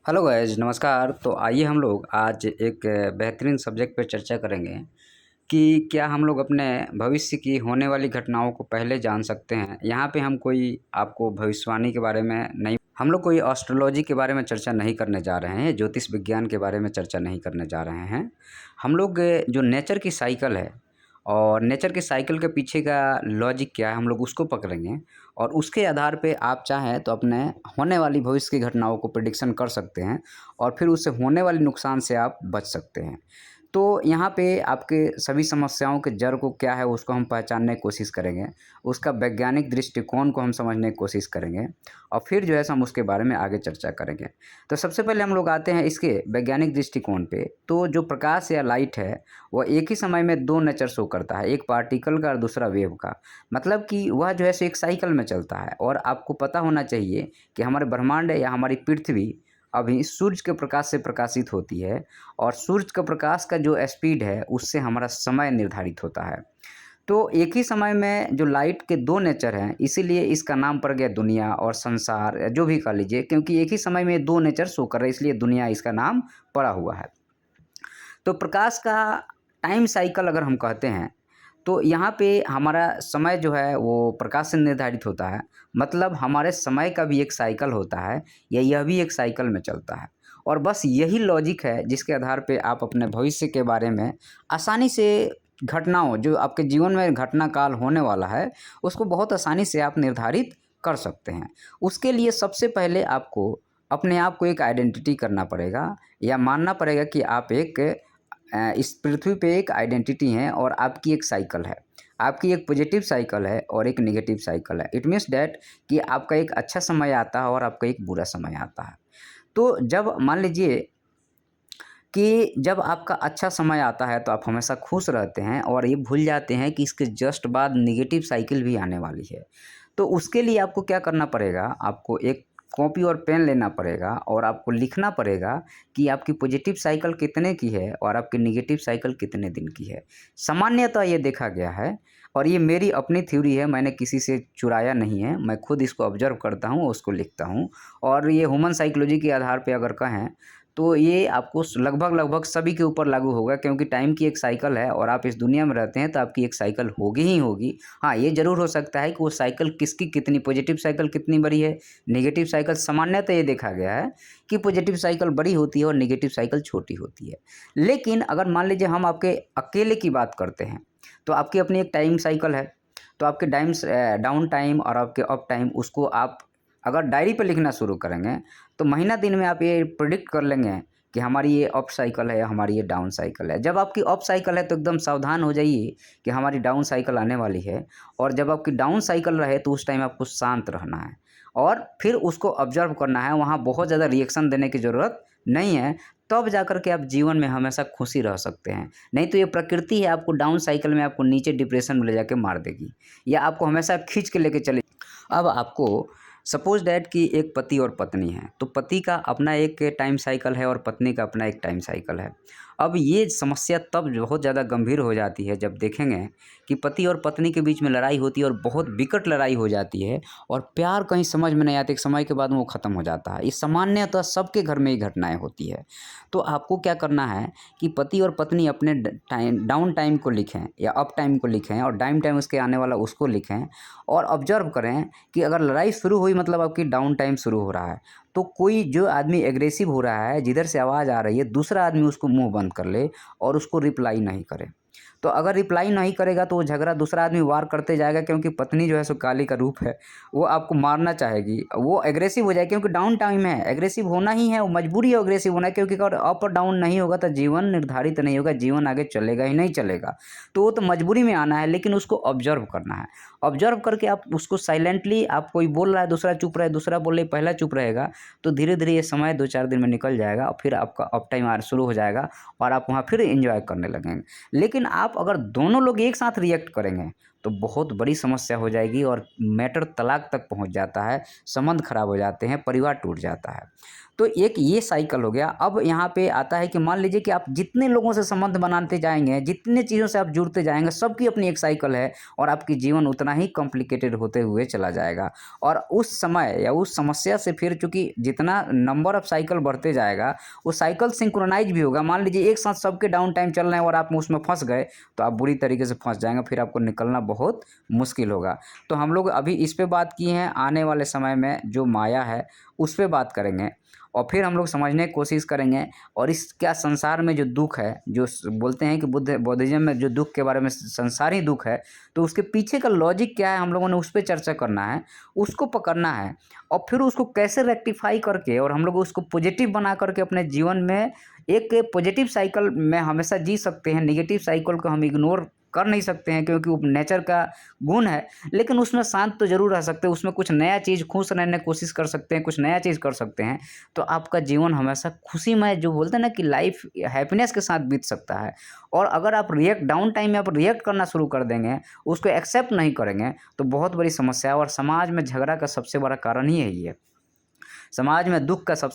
Hello guys, नमस्कार। तो आइए हम लोग आज एक बेहतरीन सब्जेक्ट पर चर्चा करेंगे कि क्या हम लोग अपने भविष्य की होने वाली घटनाओं को पहले जान सकते हैं। यहाँ पे हम कोई आपको भविष्यवाणी के बारे में नहीं, हम लोग कोई एस्ट्रोलॉजी के बारे में चर्चा नहीं करने जा रहे हैं, ज्योतिष विज्ञान के बारे में चर्चा नहीं करने जा रहे हैं। हम लोग जो नेचर की साइकिल है और नेचर के साइकिल के पीछे का लॉजिक क्या है, हम लोग उसको पकड़ेंगे और उसके आधार पे आप चाहें तो अपने होने वाली भविष्य की घटनाओं को प्रिडिक्शन कर सकते हैं और फिर उससे होने वाले नुकसान से आप बच सकते हैं। तो यहाँ पे आपके सभी समस्याओं के जड़ को क्या है उसको हम पहचानने की कोशिश करेंगे, उसका वैज्ञानिक दृष्टिकोण को हम समझने की कोशिश करेंगे और फिर जो है हम उसके बारे में आगे चर्चा करेंगे। तो सबसे पहले हम लोग आते हैं इसके वैज्ञानिक दृष्टिकोण पे। तो जो प्रकाश या लाइट है वह एक ही समय में दो नेचर शो करता है, एक पार्टिकल का और दूसरा वेव का। मतलब कि वह जो है सो एक साइकिल में चलता है और आपको पता होना चाहिए कि हमारे ब्रह्मांड या हमारी पृथ्वी अभी सूर्य के प्रकाश से प्रकाशित होती है और सूर्य का प्रकाश का जो स्पीड है उससे हमारा समय निर्धारित होता है। तो एक ही समय में जो लाइट के दो नेचर हैं, इसीलिए इसका नाम पड़ गया दुनिया और संसार, जो भी कह लीजिए, क्योंकि एक ही समय में दो नेचर शो कर रहे हैं, इसलिए दुनिया इसका नाम पड़ा हुआ है। तो प्रकाश का टाइम साइकिल अगर हम कहते हैं तो यहाँ पे हमारा समय जो है वो प्रकाश से निर्धारित होता है। मतलब हमारे समय का भी एक साइकिल होता है या यह भी एक साइकिल में चलता है और बस यही लॉजिक है जिसके आधार पे आप अपने भविष्य के बारे में आसानी से घटनाओं जो आपके जीवन में घटना काल होने वाला है उसको बहुत आसानी से आप निर्धारित कर सकते हैं। उसके लिए सबसे पहले आपको अपने आप को एक आइडेंटिटी करना पड़ेगा या मानना पड़ेगा कि आप एक इस पृथ्वी पे एक आइडेंटिटी है और आपकी एक साइकिल है। आपकी एक पॉजिटिव साइकिल है और एक नेगेटिव साइकिल है। इट मीन्स डैट कि आपका एक अच्छा समय आता है और आपका एक बुरा समय आता है। तो जब मान लीजिए कि जब आपका अच्छा समय आता है तो आप हमेशा खुश रहते हैं और ये भूल जाते हैं कि इसके जस्ट बाद नेगेटिव साइकिल भी आने वाली है। तो उसके लिए आपको क्या करना पड़ेगा, आपको एक कॉपी और पेन लेना पड़ेगा और आपको लिखना पड़ेगा कि आपकी पॉजिटिव साइकिल कितने की है और आपकी नेगेटिव साइकिल कितने दिन की है। सामान्यतः ये देखा गया है और ये मेरी अपनी थ्योरी है, मैंने किसी से चुराया नहीं है, मैं खुद इसको ऑब्जर्व करता हूँ, उसको लिखता हूँ और ये ह्यूमन साइकोलॉजी के आधार पे अगर कहें तो ये आपको लगभग सभी के ऊपर लागू होगा, क्योंकि टाइम की एक साइकिल है और आप इस दुनिया में रहते हैं तो आपकी एक साइकिल होगी ही होगी। हाँ, ये ज़रूर हो सकता है कि वो साइकिल किसकी कितनी पॉजिटिव साइकिल कितनी बड़ी है, नेगेटिव साइकिल सामान्यतः ये देखा गया है कि पॉजिटिव साइकिल बड़ी होती है और नेगेटिव साइकिल छोटी होती है। लेकिन अगर मान लीजिए हम आपके अकेले की बात करते हैं तो आपकी अपनी एक टाइम साइकिल है। तो आपके डाउन टाइम और आपके अप टाइम उसको आप अगर डायरी पे लिखना शुरू करेंगे तो महीना दिन में आप ये प्रिडिक्ट कर लेंगे कि हमारी ये अप साइकिल है, हमारी ये डाउन साइकिल है। जब आपकी अप साइकिल है तो एकदम सावधान हो जाइए कि हमारी डाउन साइकिल आने वाली है और जब आपकी डाउन साइकिल रहे तो उस टाइम आपको शांत रहना है और फिर उसको ऑब्जर्व करना है। वहाँ बहुत ज़्यादा रिएक्शन देने की ज़रूरत नहीं है, तब जाकर के आप जीवन में हमेशा खुशी रह सकते हैं। नहीं तो ये प्रकृति है, आपको डाउन साइकिल में आपको नीचे डिप्रेशन में ले जाके मार देगी या आपको हमेशा खींच के लेके चले। अब आपको सपोज डैट कि एक पति और पत्नी है, तो पति का अपना एक टाइम साइकिल है और पत्नी का अपना एक टाइम साइकिल है। अब ये समस्या तब बहुत ज़्यादा गंभीर हो जाती है जब देखेंगे कि पति और पत्नी के बीच में लड़ाई होती है और बहुत विकट लड़ाई हो जाती है और प्यार कहीं समझ में नहीं आती, एक समय के बाद वो ख़त्म हो जाता है। ये सामान्यतः सबके घर में ये घटनाएं होती है। तो आपको क्या करना है कि पति और पत्नी अपने डाउन टाइम को लिखें या अप टाइम को लिखें और डाउन टाइम उसके आने वाला उसको लिखें और ऑब्जर्व करें कि अगर लड़ाई शुरू हुई मतलब आपकी डाउन टाइम शुरू हो रहा है, तो कोई जो आदमी एग्रेसिव हो रहा है, जिधर से आवाज़ आ रही है, दूसरा आदमी उसको मुंह बंद कर ले और उसको रिप्लाई नहीं करे। तो अगर रिप्लाई नहीं करेगा तो वो झगड़ा दूसरा आदमी वार करते जाएगा, क्योंकि पत्नी जो है सो काली का रूप है, वो आपको मारना चाहेगी, वो एग्रेसिव हो जाएगी क्योंकि डाउन टाइम है, एग्रेसिव होना ही है, वो मजबूरी है एग्रेसिव होना, क्योंकि अगर अप और डाउन नहीं होगा तो जीवन निर्धारित नहीं होगा, जीवन आगे चलेगा ही नहीं चलेगा। तो वो तो मजबूरी में आना है, लेकिन उसको ऑब्जर्व करना है। ऑब्जर्व करके आप उसको साइलेंटली, आप कोई बोल रहा है दूसरा चुप रहे, दूसरा बोल रहे पहला चुप रहेगा, तो धीरे धीरे ये समय 2-4 दिन में निकल जाएगा और फिर आपका अप टाइम आ शुरू हो जाएगा और आप वहाँ फिर एंजॉय करने लगेंगे। लेकिन आप अगर दोनों लोग एक साथ रिएक्ट करेंगे तो बहुत बड़ी समस्या हो जाएगी और मैटर तलाक तक पहुँच जाता है, संबंध खराब हो जाते हैं, परिवार टूट जाता है। तो एक ये साइकिल हो गया। अब यहाँ पे आता है कि मान लीजिए कि आप जितने लोगों से संबंध बनाते जाएँगे, जितने चीज़ों से आप जुड़ते जाएँगे, सबकी अपनी एक साइकिल है और आपकी जीवन उतना ही कॉम्प्लिकेटेड होते हुए चला जाएगा। और उस समय या उस समस्या से फिर चूँकि जितना नंबर ऑफ साइकिल बढ़ते जाएगा, वो साइकिल सिंक्रोनाइज़ भी होगा। मान लीजिए एक साथ सबके डाउन टाइम चल रहे हैं और आप उसमें फँस गए, तो आप बुरी तरीके से फँस जाएँगे, फिर आपको निकलना बहुत मुश्किल होगा। तो हम लोग अभी इस पे बात किए हैं, आने वाले समय में जो माया है, उस पे बात करेंगे और फिर हम लोग समझने की कोशिश करेंगे और इस क्या संसार में जो दुःख है, जो बोलते हैं कि बौद्धिज़्म में जो दुःख के बारे में संसार ही दुःख है, तो उसके पीछे का लॉजिक क्या है, हम लोगों ने उस पे चर्चा करना है, उसको पकड़ना है और फिर उसको कैसे रेक्टिफ़ाई करके और हम लोग उसको पॉजिटिव बना करके अपने जीवन में एक पॉजिटिव साइकिल में हमेशा जी सकते हैं। नेगेटिव साइकिल को हम इग्नोर कर नहीं सकते हैं क्योंकि वो नेचर का गुण है, लेकिन उसमें शांत तो ज़रूर रह सकते हैं, उसमें कुछ नया चीज़ खुश रहने की कोशिश कर सकते हैं, कुछ नया चीज़ कर सकते हैं। तो आपका जीवन हमेशा खुशीमय जो बोलते हैं ना कि लाइफ हैप्पीनेस के साथ बीत सकता है। और अगर आप डाउन टाइम में आप रिएक्ट करना शुरू कर देंगे, उसको एक्सेप्ट नहीं करेंगे, तो बहुत बड़ी समस्या है और समाज में झगड़ा का सबसे बड़ा कारण ही यही है। समाज में दुःख का सब